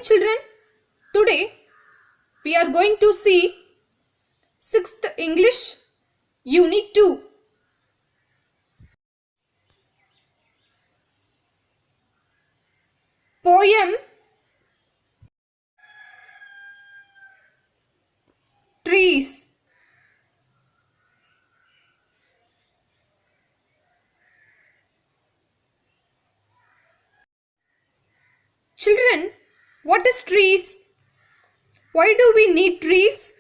morning children. Today we are going to see 6th English Unit 2. Poem Trees. Children, what is trees? Why do we need trees?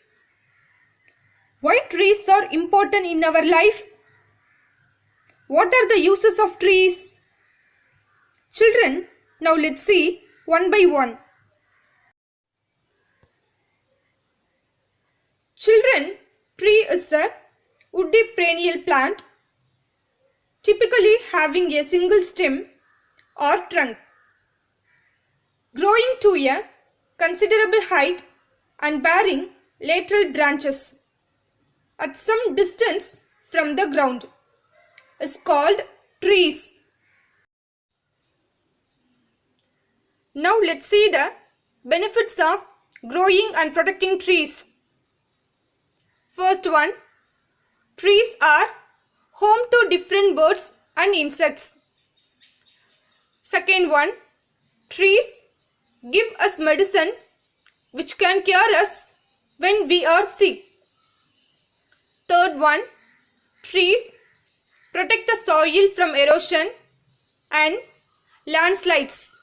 Why trees are important in our life? What are the uses of trees? Children, now let's see one by one. Children, tree is a woody perennial plant, typically having a single stem or trunk, growing to a considerable height and bearing lateral branches at some distance from the ground, is called trees. Now let's see the benefits of growing and protecting trees. First one, trees are home to different birds and insects. Second one, trees give us medicine which can cure us when we are sick. Third one, trees protect the soil from erosion and landslides.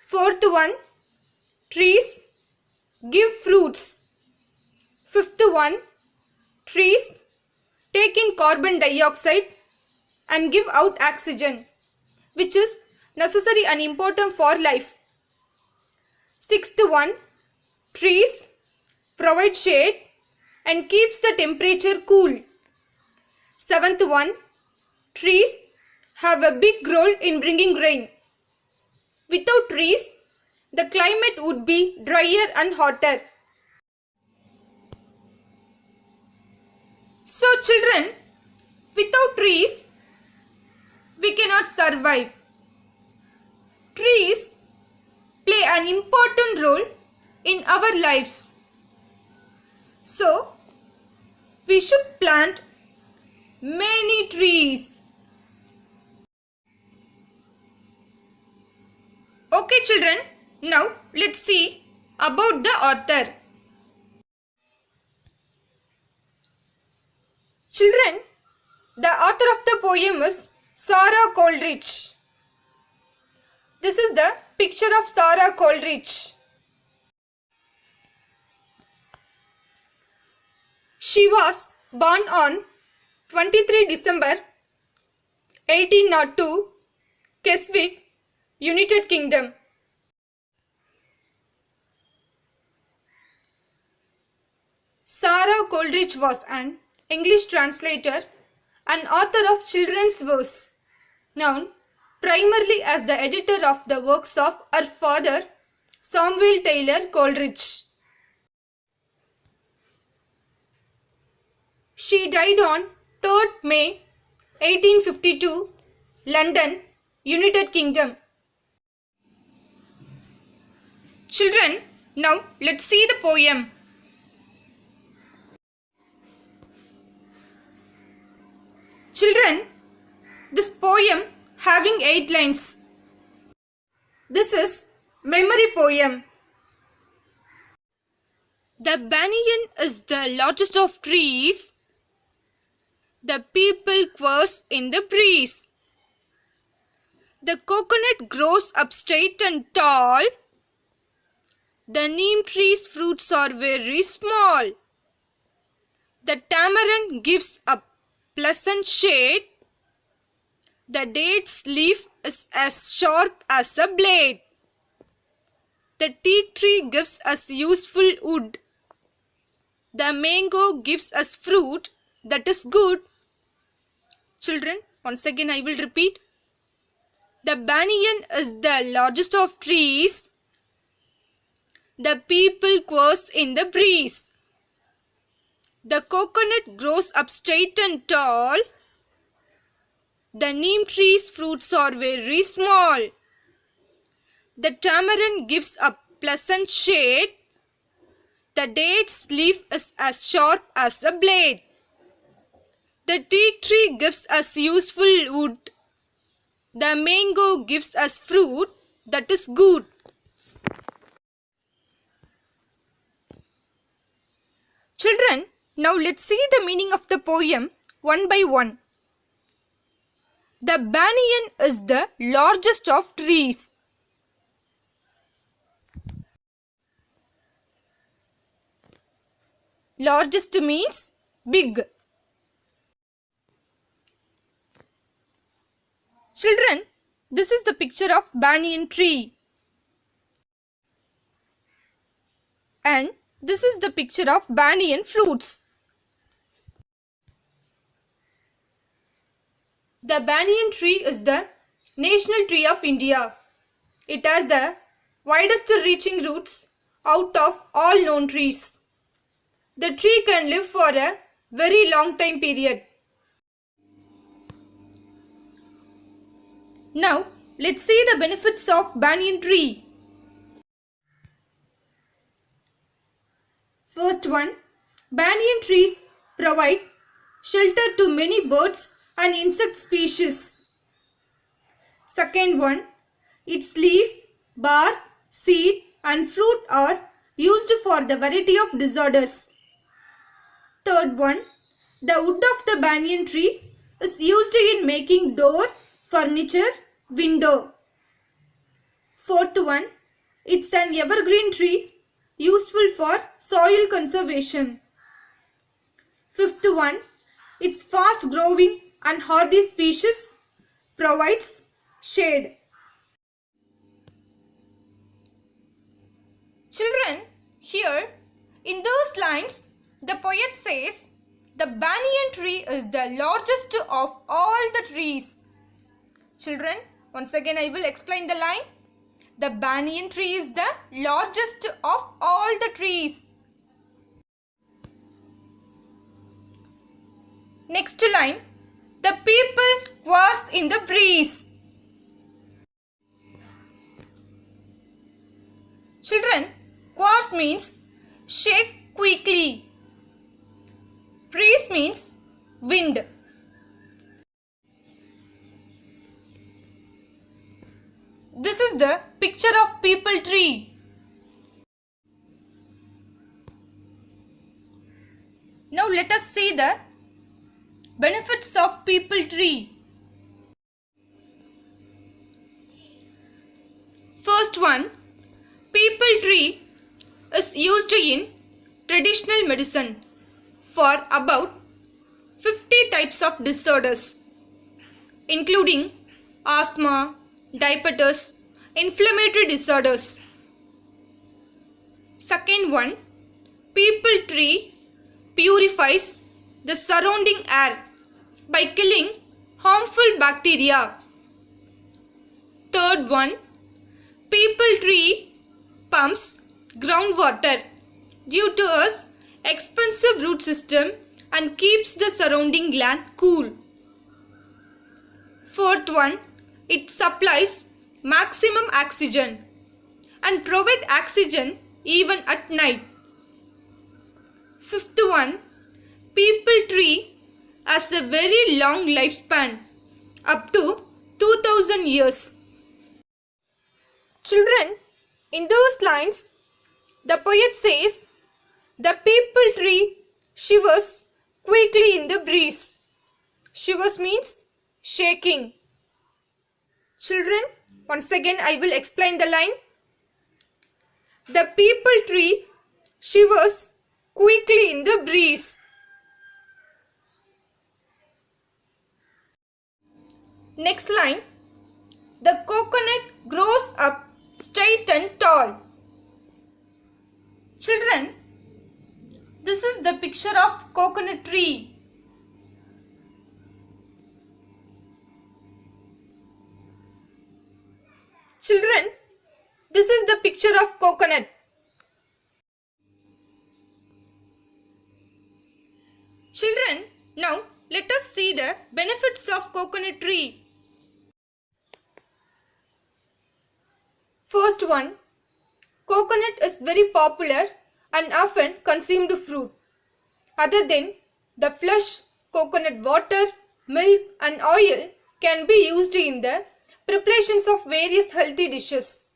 Fourth one, trees give fruits. Fifth one, trees take in carbon dioxide and give out oxygen, which is necessary and important for life. Sixth one, trees provide shade and keeps the temperature cool. Seventh one, trees have a big role in bringing rain. Without trees, the climate would be drier and hotter. So children, without trees, we cannot survive. Trees play an important role in our lives. So, we should plant many trees. Okay children, now let's see about the author. Children, the author of the poem is Sarah Coleridge. This is the picture of Sarah Coleridge. She was born on 23 December 1802, Keswick, United Kingdom. Sarah Coleridge was an English translator and author of children's verse, known primarily as the editor of the works of her father, Samuel Taylor Coleridge. She died on 3rd May 1852, London, United Kingdom. Children, now let's see the poem. Children, this poem having 8 lines. This is memory poem. The banyan is the largest of trees. The people quarrels in the breeze. The coconut grows up straight and tall. The neem tree's fruits are very small. The tamarind gives a pleasant shade. The date's leaf is as sharp as a blade. The teak tree gives us useful wood. The mango gives us fruit that is good. Children, once again I will repeat. The banyan is the largest of trees. The people quarrels in the breeze. The coconut grows up straight and tall. The neem tree's fruits are very small. The tamarind gives a pleasant shade. The date's leaf is as sharp as a blade. The teak tree gives us useful wood. The mango gives us fruit that is good. Children, now let's see the meaning of the poem one by one. The banyan is the largest of trees. Largest means big. Children, this is the picture of banyan tree. And this is the picture of banyan fruits. The banyan tree is the national tree of India. It has the widest reaching roots out of all known trees. The tree can live for a very long time period. Now, let's see the benefits of banyan tree. First one, banyan trees provide shelter to many birds and insect species. Second one, its leaf, bark, seed and fruit are used for the variety of disorders. Third one, the wood of the banyan tree is used in making door, furniture, window. Fourth one, it's an evergreen tree useful for soil conservation. Fifth one, its fast growing and hardy species provides shade. Children, here in those lines, the poet says, the banyan tree is the largest of all the trees. Children, once again I will explain the line. The banyan tree is the largest of all the trees. Next line, the people quarrel in the breeze. Children, quarrel means shake quickly. Breeze means wind. This is the picture of peepal tree. Now let us see the benefits of peepal tree. First one, peepal tree is used in traditional medicine for about 50 types of disorders, including asthma, diabetes, inflammatory disorders. Second one, peepal tree purifies the surrounding air by killing harmful bacteria. Third one, peepal tree pumps groundwater due to its expensive root system and keeps the surrounding land cool. Fourth one, it supplies maximum oxygen and provides oxygen even at night. Fifth one, peepal tree has a very long lifespan, up to 2000 years. Children, in those lines, the poet says, the peepal tree shivers quickly in the breeze. Shivers means shaking. Children, once again I will explain the line. The peepal tree shivers quickly in the breeze. Next line, the coconut grows up straight and tall. Children, this is the picture of coconut tree. Children, this is the picture of coconut. Children, now let us see the benefits of coconut tree. First one, coconut is very popular and often consumed fruit. Other than the flesh, coconut water, milk and oil can be used in the preparations of various healthy dishes.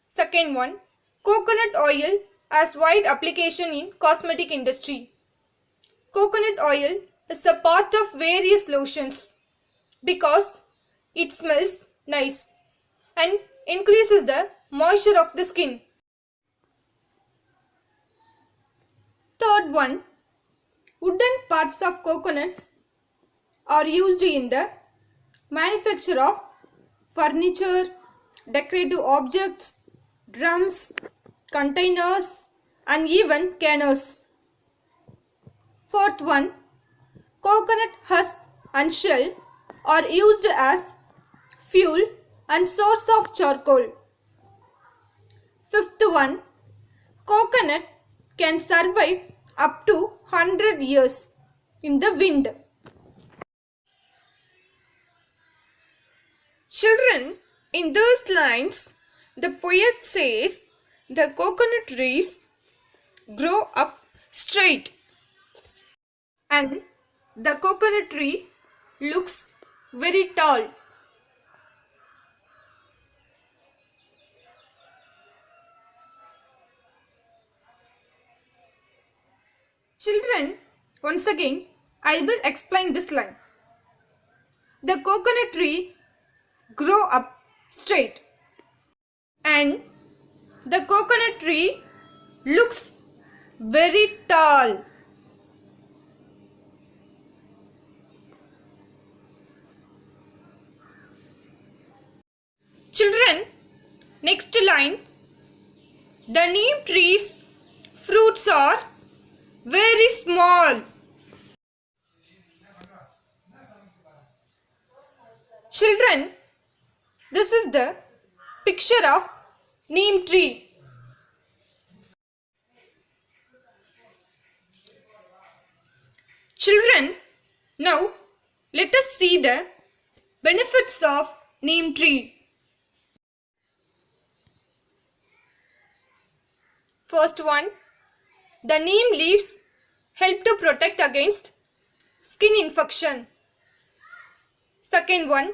Second one, coconut oil has wide application in cosmetic industry. Coconut oil is a part of various lotions because it smells nice and increases the moisture of the skin. Third one, wooden parts of coconuts are used in the manufacture of furniture, decorative objects, drums, containers and even canoes. Fourth one, coconut husk and shell are used as fuel and source of charcoal. Fifth one, coconut can survive up to 100 years in the wind. Children, in those lines, the poet says the coconut trees grow up straight and the coconut tree looks very tall. Children, once again, I will explain this line. The coconut tree grow up straight and the coconut tree looks very tall. Children, next line. The neem tree's fruits are very small. Children, this is the picture of neem tree. Children, now let us see the benefits of neem tree. First one, the neem leaves help to protect against skin infection. Second one,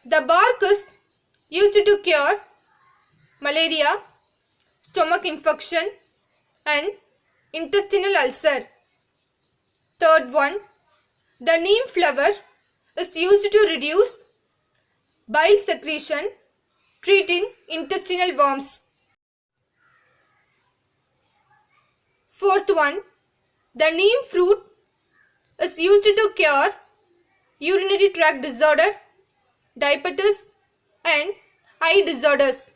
the bark is used to cure malaria, stomach infection and intestinal ulcer. Third one, the neem flower is used to reduce bile secretion, treating intestinal worms. Fourth one, the neem fruit is used to cure urinary tract disorder, diabetes and eye disorders.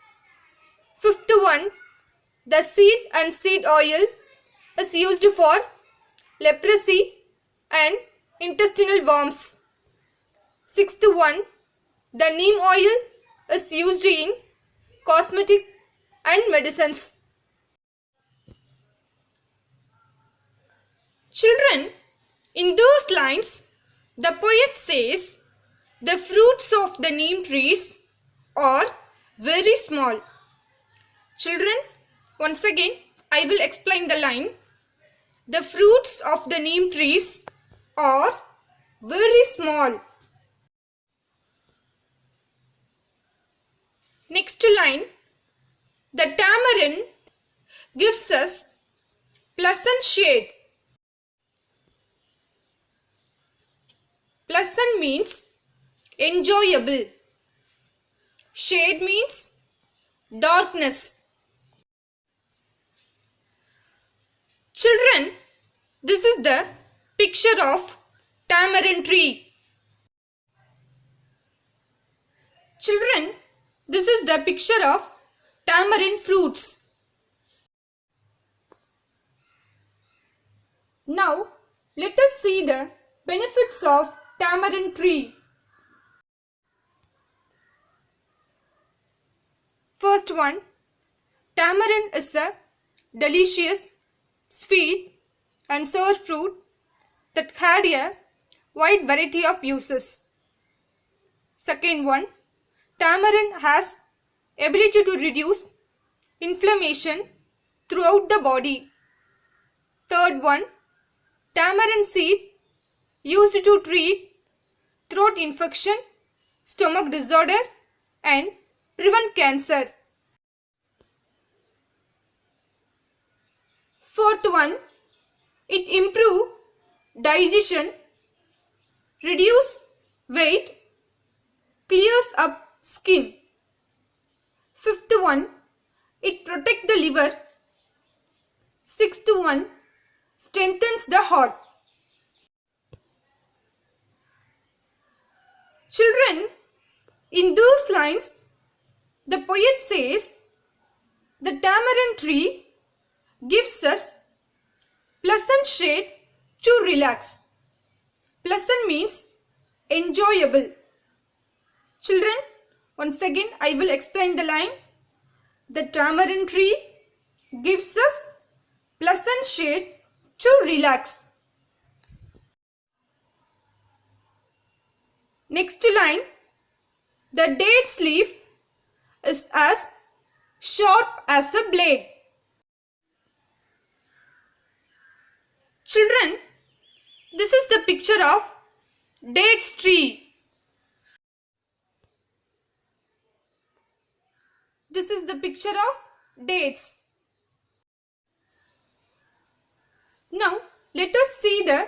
Fifth one, the seed and seed oil is used for leprosy and intestinal worms. Sixth one, the neem oil is used in cosmetic and medicines. Children, in those lines, the poet says the fruits of the neem trees are very small. Children, once again, I will explain the line. The fruits of the neem trees are very small. Next line, the tamarind gives us pleasant shade. Pleasant means enjoyable. Shade means darkness. Children, this is the picture of tamarind tree. Children, this is the picture of tamarind fruits. Now, let us see the benefits of tamarind tree. First one, tamarind is a delicious, sweet and sour fruit that had a wide variety of uses. Second one, tamarind has ability to reduce inflammation throughout the body. Third one, tamarind seed used to treat throat infection, stomach disorder and prevent cancer. Fourth one, it improve digestion, reduce weight, clears up skin. Fifth one, it protect the liver. Sixth one, strengthens the heart. Children, in those lines, the poet says, the tamarind tree gives us pleasant shade to relax. Pleasant means enjoyable. Children, once again I will explain the line. The tamarind tree gives us pleasant shade to relax. Next line, the date's leaf is as sharp as a blade. Children, this is the picture of dates tree. This is the picture of dates. Now, let us see the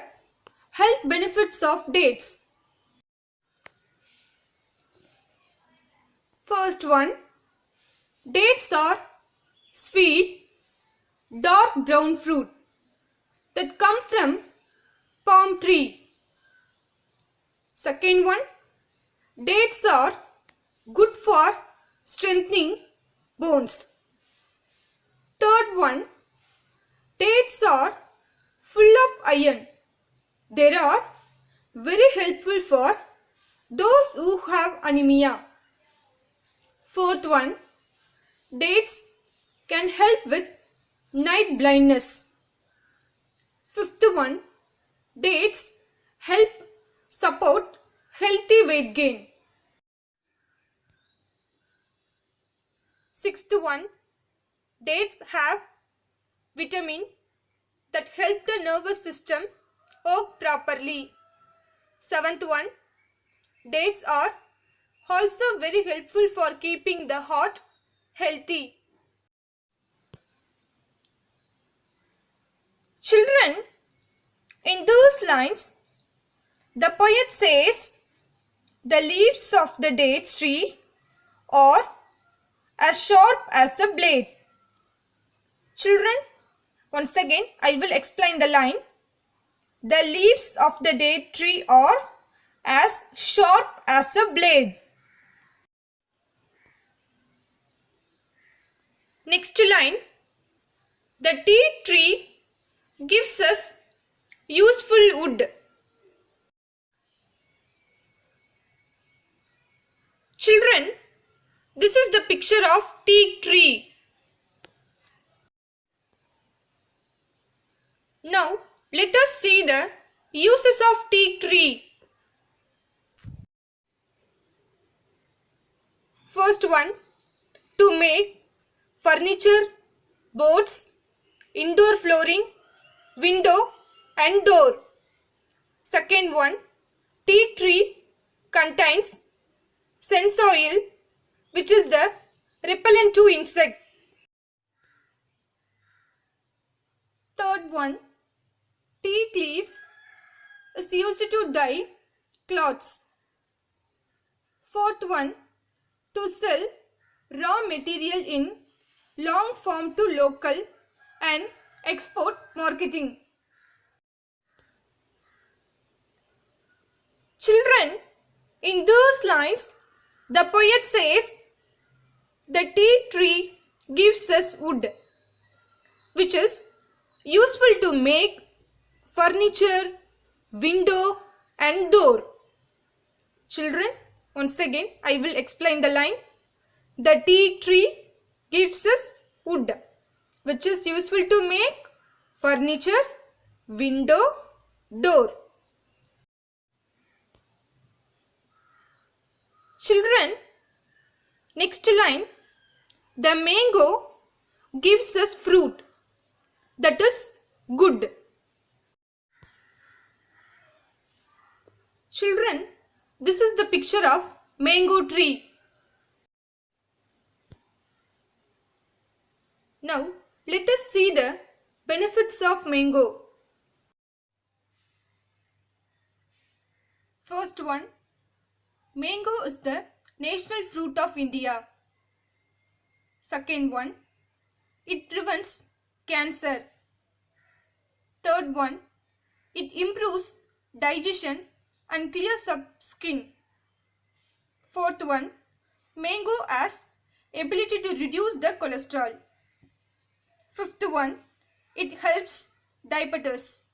health benefits of dates. First one, dates are sweet, dark brown fruit that come from palm tree. Second one, dates are good for strengthening bones. Third one, dates are full of iron. They are very helpful for those who have anemia. Fourth one, dates can help with night blindness. Fifth one, dates help support healthy weight gain. Sixth one, dates have vitamin that help the nervous system work properly. Seventh one, dates are also very helpful for keeping the heart healthy. Children, in those lines, the poet says, the leaves of the date tree are as sharp as a blade. Children, once again I will explain the line. The leaves of the date tree are as sharp as a blade. Next line, the teak tree gives us useful wood. Children, this is the picture of teak tree. Now, let us see the uses of teak tree. First one, to make furniture, boards, indoor flooring, window and door. Second one, teak tree contains sense oil, which is the repellent to insect. Third one, teak leaves is used to dye cloths. Fourth one, to sell raw material in long form to local and export marketing. Children, in those lines, the poet says, the teak tree gives us wood, which is useful to make furniture, window and door. Children, once again I will explain the line. The teak tree gives us wood, which is useful to make furniture, window, door. Children, next line, the mango gives us fruit that is good. Children, this is the picture of mango tree. Now, let us see the benefits of mango. First one, mango is the national fruit of India. Second one, it prevents cancer. Third one, it improves digestion and clears up skin. Fourth one, mango has ability to reduce the cholesterol. Fifth one, it helps diabetes.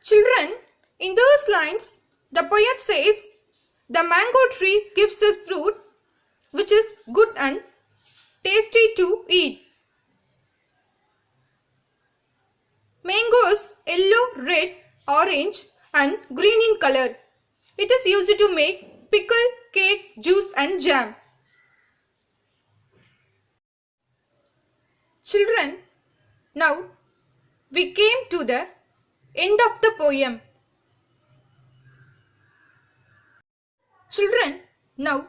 Children, in those lines, the poet says, the mango tree gives us fruit which is good and tasty to eat. Mango is yellow, red, orange and green in color. It is used to make pickle, cake, juice and jam. Children, now we came to the end of the poem. Children, now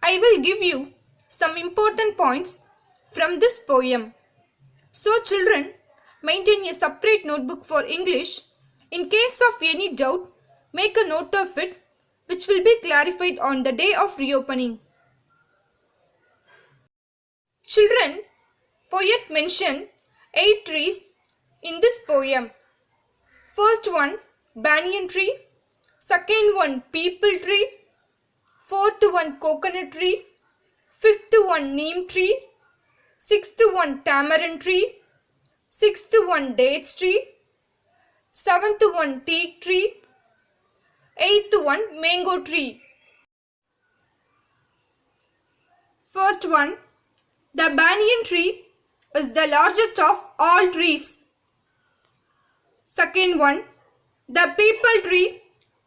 I will give you some important points from this poem. So children, maintain a separate notebook for English. In case of any doubt, make a note of it, which will be clarified on the day of reopening. Children, poet mentioned 8 trees in this poem. First one, banyan tree. Second one, peepal tree. Fourth one, coconut tree. Fifth one, neem tree. Sixth one, tamarind tree. Sixth one, dates tree. Seventh one, teak tree. Eighth one, mango tree. First one, the banyan tree is the largest of all trees. Second one, the peepal tree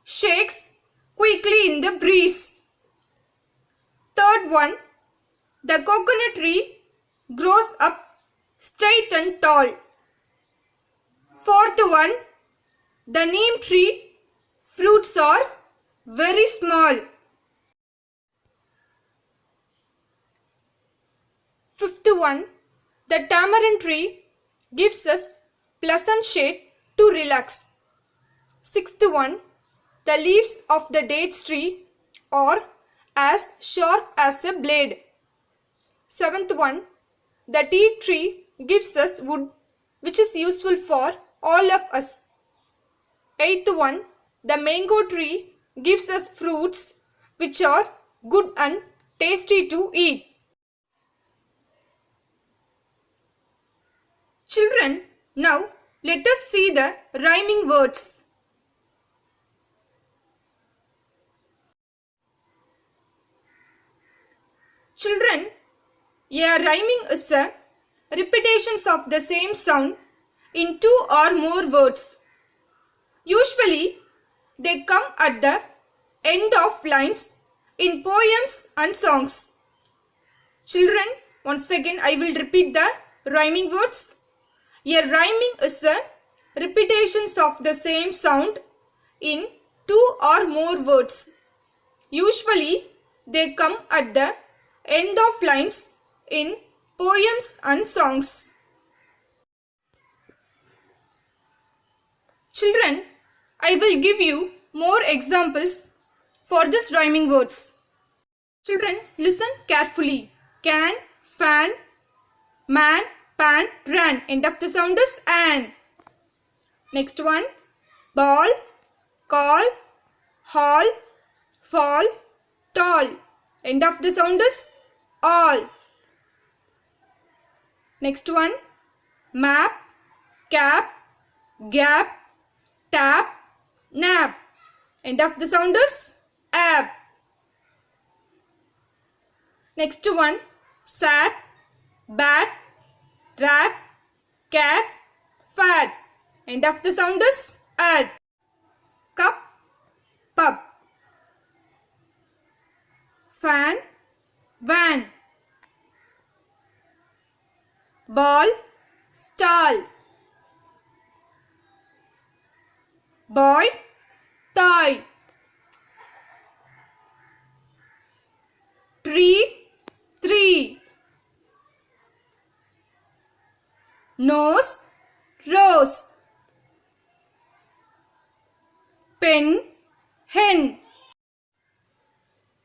shakes quickly in the breeze. Third one, the coconut tree grows up straight and tall. Fourth one, the neem tree fruits are very small. Fifth one, the tamarind tree gives us pleasant shade to relax. Sixth one, the leaves of the dates tree are as sharp as a blade. Seventh one, the teak tree gives us wood which is useful for all of us. Eighth one, the mango tree gives us fruits which are good and tasty to eat. Children, now let us see the rhyming words. Children, a rhyming is a repetitions of the same sound in 2 or more words. Usually, they come at the end of lines in poems and songs. Children, once again I will repeat the rhyming words. A rhyming is a repetitions of the same sound in 2 or more words. Usually, they come at the end of lines in poems and songs. Children, I will give you more examples for this rhyming words. Children, listen carefully. Can, fan, man, pan, ran. End of the sound is an. Next one, ball, call, hall, fall, tall. End of the sound is all. Next one, map, cap, gap, tap, nap. End of the sound is ab. Next one, sat, bat, rat, cat, fat. End of the sound is ad. Cup, pub. Fan, van. Ball, stall. Boy, toy. Tree, tree. Nose, rose. Pen, hen.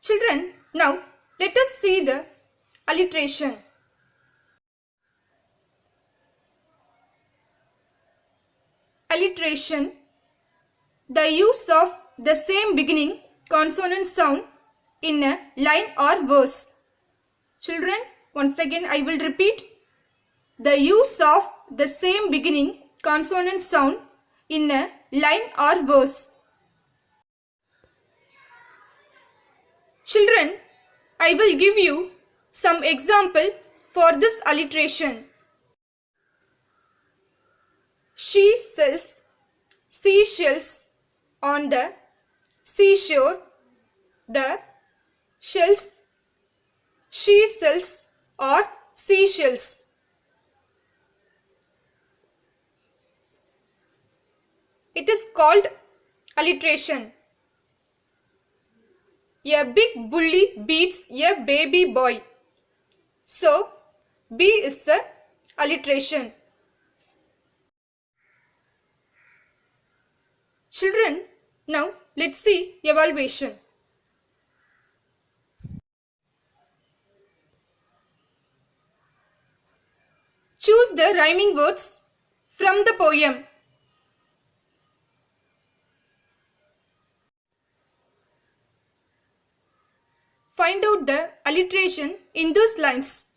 Children, now let us see the alliteration. Alliteration, the use of the same beginning consonant sound in a line or verse. Children, once again I will repeat. The use of the same beginning consonant sound in a line or verse. Children, I will give you some example for this alliteration. She sells seashells on the seashore. The shells she sells are seashells. It is called alliteration. A big bully beats a baby boy. So, B is a alliteration. Children, now let's see evaluation. Choose the rhyming words from the poem. Find out the alliteration in those lines.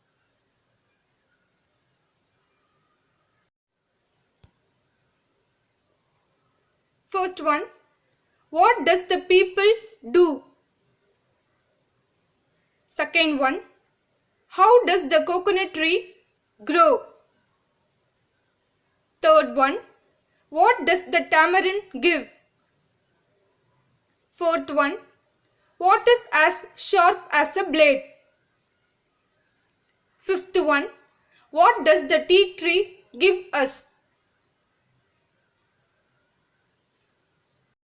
First one, what does the people do? Second one, how does the coconut tree grow? Third one, what does the tamarind give? Fourth one, what is as sharp as a blade? Fifth one, what does the teak tree give us?